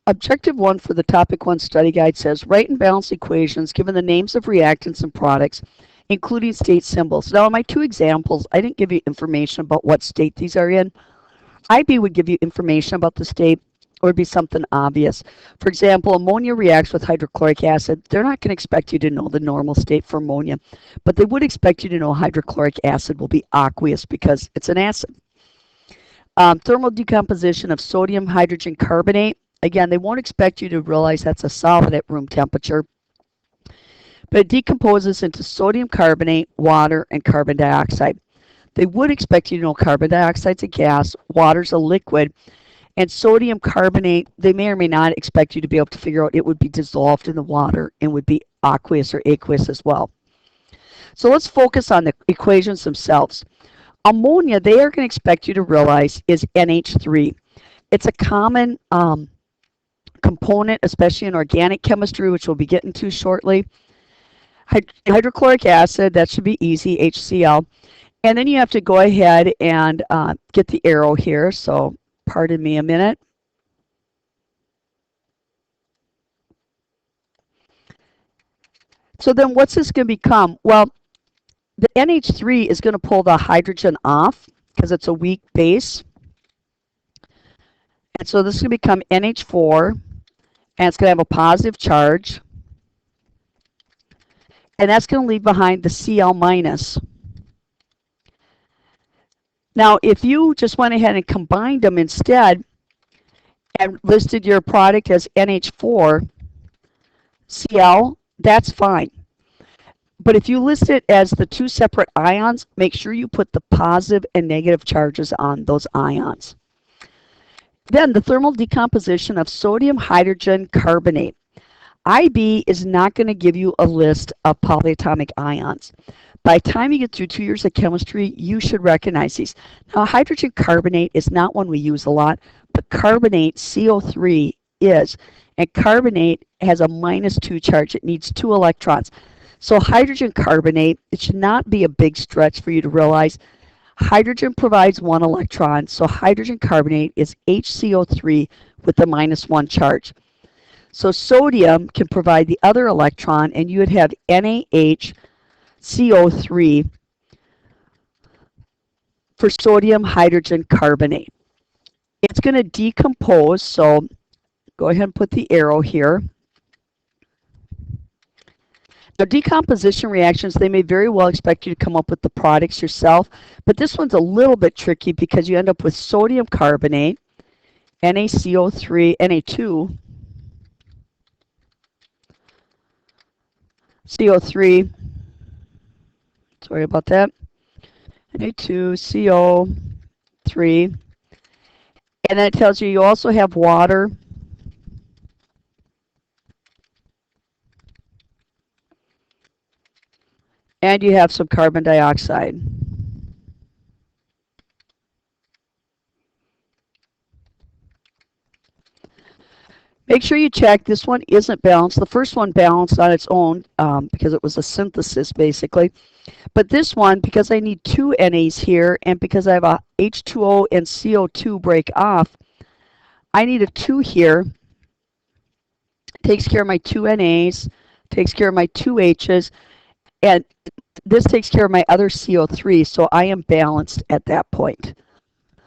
Objective 1 for the Topic 1 study guide says, write and balance equations given the names of reactants and products, including state symbols. Now, in my two examples, I didn't give you information about what state these are in. IB would give you information about the state, or it'd be something obvious. For example, ammonia reacts with hydrochloric acid. They're not going to expect you to know the normal state for ammonia, but they would expect you to know hydrochloric acid will be aqueous because it's an acid. Thermal decomposition of sodium hydrogen carbonate. Again, they won't expect you to realize that's a solid at room temperature, but it decomposes into sodium carbonate, water, and carbon dioxide. They would expect you to know carbon dioxide's a gas, water's a liquid, and sodium carbonate, they may or may not expect you to be able to figure out it would be dissolved in the water and would be aqueous or aqueous as well. So let's focus on the equations themselves. Ammonia, they are going to expect you to realize, is NH3. It's a common component, especially in organic chemistry, which we'll be getting to shortly. Hydrochloric acid, that should be easy, HCl. And then you have to go ahead and get the arrow here. So pardon me a minute. So then what's this going to become? Well, the NH3 is going to pull the hydrogen off because it's a weak base. And so this is going to become NH4, and it's going to have a positive charge. And that's going to leave behind the Cl minus. Now, if you just went ahead and combined them instead and listed your product as NH4 Cl, that's fine. But if you list it as the two separate ions, make sure you put the positive and negative charges on those ions. Then the thermal decomposition of sodium hydrogen carbonate. IB is not going to give you a list of polyatomic ions. By the time you get through 2 years of chemistry, you should recognize these. Now, hydrogen carbonate is not one we use a lot, but carbonate, CO3, is. And carbonate has a -2 charge. It needs 2 electrons. So hydrogen carbonate, it should not be a big stretch for you to realize. Hydrogen provides 1 electron, so hydrogen carbonate is HCO3 with a -1 charge. So sodium can provide the other electron, and you would have NaHCO3 for sodium hydrogen carbonate. It's going to decompose, so go ahead and put the arrow here. Now, decomposition reactions, they may very well expect you to come up with the products yourself, but this one's a little bit tricky because you end up with sodium carbonate, NaCO3, Na2, CO3, sorry about that, Na2CO3, and then it tells you you also have water, and you have some carbon dioxide. Make sure you check, this one isn't balanced. The first one balanced on its own because it was a synthesis basically. But this one, because I need 2 NAs here and because I have a H2O and CO2 break off, I need a 2 here. Takes care of my 2 NAs, takes care of my 2 H's, and this takes care of my other CO3, so I am balanced at that point.